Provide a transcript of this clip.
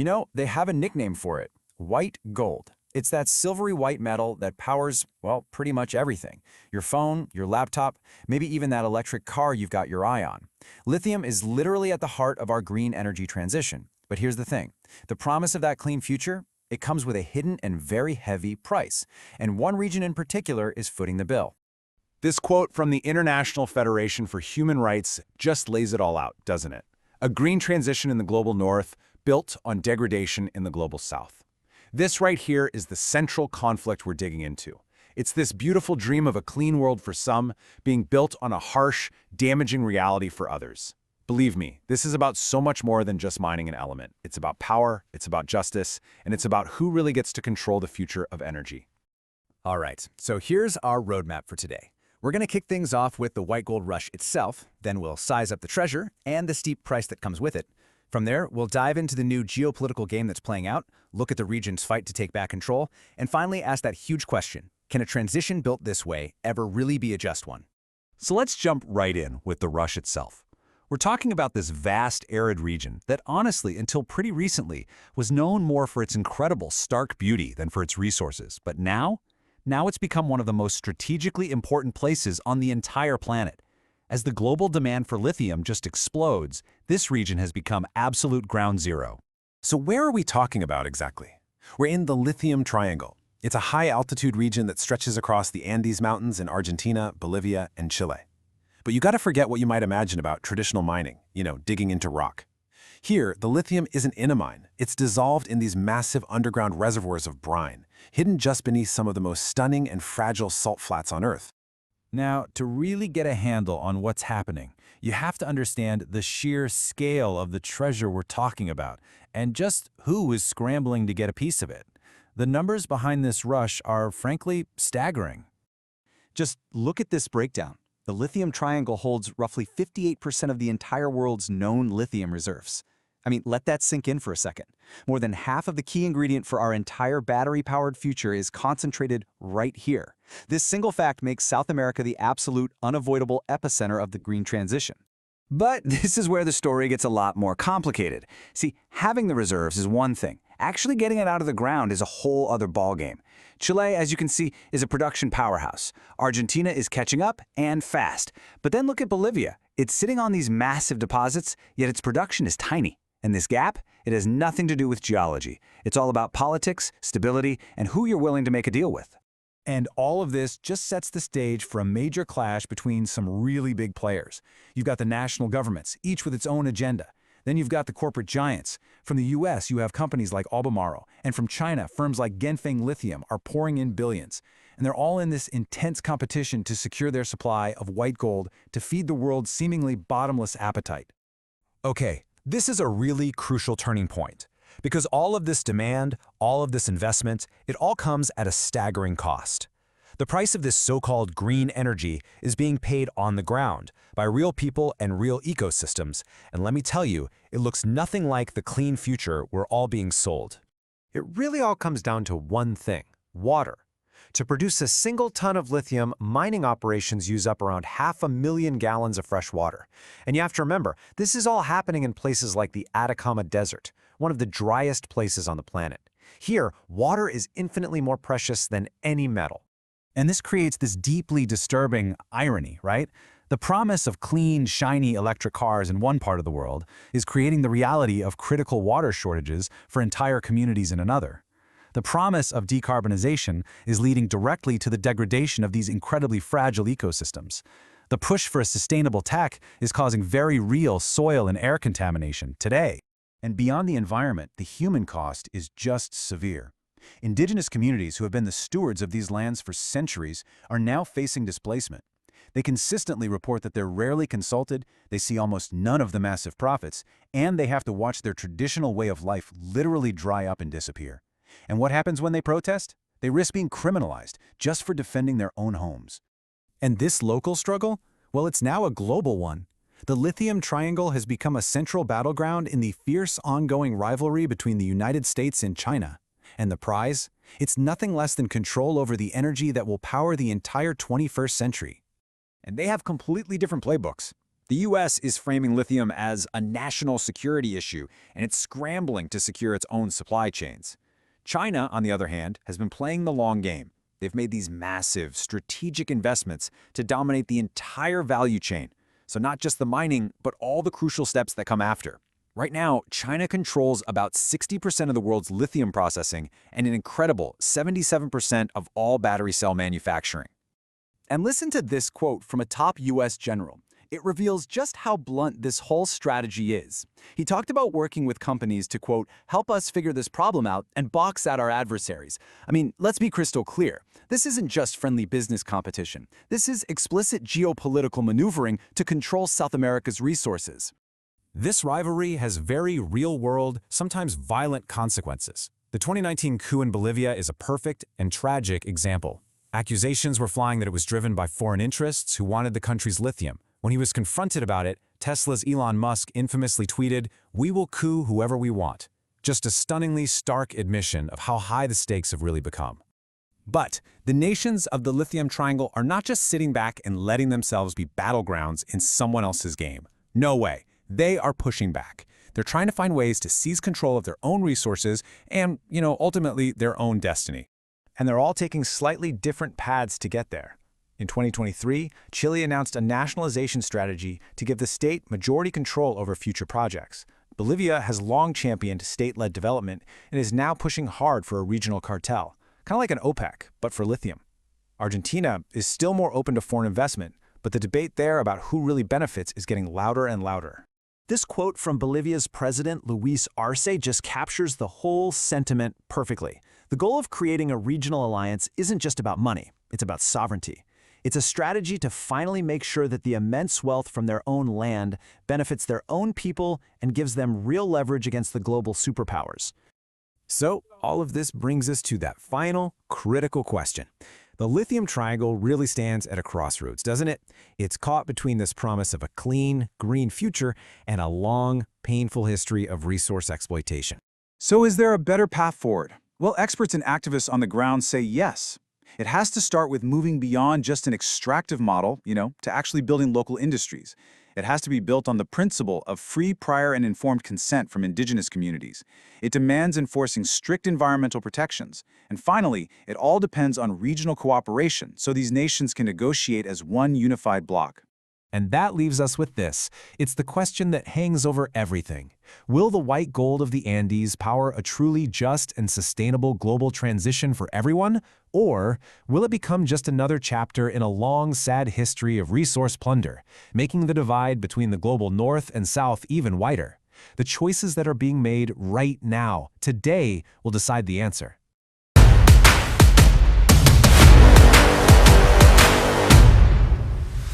You know, they have a nickname for it, white gold. It's that silvery white metal that powers, well, pretty much everything. Your phone, your laptop, maybe even that electric car you've got your eye on. Lithium is literally at the heart of our green energy transition. But here's the thing. The promise of that clean future, it comes with a hidden and very heavy price. And one region in particular is footing the bill. This quote from the International Federation for Human Rights just lays it all out, doesn't it? A green transition in the global north, built on degradation in the global south. This right here is the central conflict we're digging into. It's this beautiful dream of a clean world for some, being built on a harsh, damaging reality for others. Believe me, this is about so much more than just mining an element. It's about power, it's about justice, and it's about who really gets to control the future of energy. All right, so here's our roadmap for today. We're going to kick things off with the white gold rush itself, then we'll size up the treasure and the steep price that comes with it. From there, we'll dive into the new geopolitical game that's playing out, look at the region's fight to take back control, and finally ask that huge question, can a transition built this way ever really be a just one? So let's jump right in with the rush itself. We're talking about this vast arid region that honestly, until pretty recently, was known more for its incredible stark beauty than for its resources. But now it's become one of the most strategically important places on the entire planet. As the global demand for lithium just explodes, this region has become absolute ground zero. So where are we talking about exactly? We're in the Lithium Triangle. It's a high-altitude region that stretches across the Andes Mountains in Argentina, Bolivia, and Chile. But you gotta forget what you might imagine about traditional mining, digging into rock. Here, the lithium isn't in a mine. It's dissolved in these massive underground reservoirs of brine, hidden just beneath some of the most stunning and fragile salt flats on Earth. Now, to really get a handle on what's happening, you have to understand the sheer scale of the treasure we're talking about, and just who is scrambling to get a piece of it. The numbers behind this rush are, frankly, staggering. Just look at this breakdown. The Lithium Triangle holds roughly 58% of the entire world's known lithium reserves. I mean, let that sink in for a second. More than half of the key ingredient for our entire battery-powered future is concentrated right here. This single fact makes South America the absolute, unavoidable epicenter of the green transition. But this is where the story gets a lot more complicated. See, having the reserves is one thing. Actually getting it out of the ground is a whole other ballgame. Chile, as you can see, is a production powerhouse. Argentina is catching up, and fast. But then look at Bolivia. It's sitting on these massive deposits, yet its production is tiny. And this gap, it has nothing to do with geology. It's all about politics, stability, and who you're willing to make a deal with. And all of this just sets the stage for a major clash between some really big players. You've got the national governments, each with its own agenda. Then you've got the corporate giants. From the US, you have companies like Albemarle. And from China, firms like Ganfeng Lithium are pouring in billions. And they're all in this intense competition to secure their supply of white gold to feed the world's seemingly bottomless appetite. Okay, this is a really crucial turning point. Because all of this demand, all of this investment, it all comes at a staggering cost. The price of this so-called green energy is being paid on the ground by real people and real ecosystems, and let me tell you, it looks nothing like the clean future we're all being sold. It really all comes down to one thing: water. To produce a single ton of lithium, mining operations use up around 500,000 gallons of fresh water. And you have to remember, this is all happening in places like the Atacama Desert, one of the driest places on the planet. Here, water is infinitely more precious than any metal. And this creates this deeply disturbing irony, right? The promise of clean, shiny electric cars in one part of the world is creating the reality of critical water shortages for entire communities in another. The promise of decarbonization is leading directly to the degradation of these incredibly fragile ecosystems. The push for a sustainable tech is causing very real soil and air contamination today. And beyond the environment, the human cost is just severe. Indigenous communities who have been the stewards of these lands for centuries are now facing displacement. They consistently report that they're rarely consulted, they see almost none of the massive profits, and they have to watch their traditional way of life literally dry up and disappear. And what happens when they protest? They risk being criminalized just for defending their own homes. And this local struggle? Well, it's now a global one. The Lithium Triangle has become a central battleground in the fierce ongoing rivalry between the United States and China. And the prize? It's nothing less than control over the energy that will power the entire 21st century. And they have completely different playbooks. The US is framing lithium as a national security issue, and it's scrambling to secure its own supply chains. China, on the other hand, has been playing the long game. They've made these massive, strategic investments to dominate the entire value chain. So not just the mining, but all the crucial steps that come after. Right now, China controls about 60% of the world's lithium processing and an incredible 77% of all battery cell manufacturing. And listen to this quote from a top US general. It reveals just how blunt this whole strategy is. He talked about working with companies to, quote, help us figure this problem out and box out our adversaries. I mean, let's be crystal clear. This isn't just friendly business competition. This is explicit geopolitical maneuvering to control South America's resources. This rivalry has very real-world, sometimes violent consequences. The 2019 coup in Bolivia is a perfect and tragic example. Accusations were flying that it was driven by foreign interests who wanted the country's lithium. When he was confronted about it, Tesla's Elon Musk infamously tweeted, "We will coup whoever we want." Just a stunningly stark admission of how high the stakes have really become. But the nations of the Lithium Triangle are not just sitting back and letting themselves be battlegrounds in someone else's game. No way. They are pushing back. They're trying to find ways to seize control of their own resources and, ultimately their own destiny. And they're all taking slightly different paths to get there. In 2023, Chile announced a nationalization strategy to give the state majority control over future projects. Bolivia has long championed state-led development and is now pushing hard for a regional cartel, kind of like an OPEC, but for lithium. Argentina is still more open to foreign investment, but the debate there about who really benefits is getting louder and louder. This quote from Bolivia's president, Luis Arce, just captures the whole sentiment perfectly. The goal of creating a regional alliance isn't just about money, it's about sovereignty. It's a strategy to finally make sure that the immense wealth from their own land benefits their own people and gives them real leverage against the global superpowers. So, all of this brings us to that final, critical question. The Lithium Triangle really stands at a crossroads, doesn't it? It's caught between this promise of a clean, green future and a long, painful history of resource exploitation. So is there a better path forward? Well, experts and activists on the ground say yes. It has to start with moving beyond just an extractive model, to actually building local industries. It has to be built on the principle of free, prior, and informed consent from indigenous communities. It demands enforcing strict environmental protections. And finally, it all depends on regional cooperation so these nations can negotiate as one unified bloc. And that leaves us with this. It's the question that hangs over everything. Will the white gold of the Andes power a truly just and sustainable global transition for everyone? Or will it become just another chapter in a long, sad history of resource plunder, making the divide between the global north and south even wider? The choices that are being made right now, today, will decide the answer.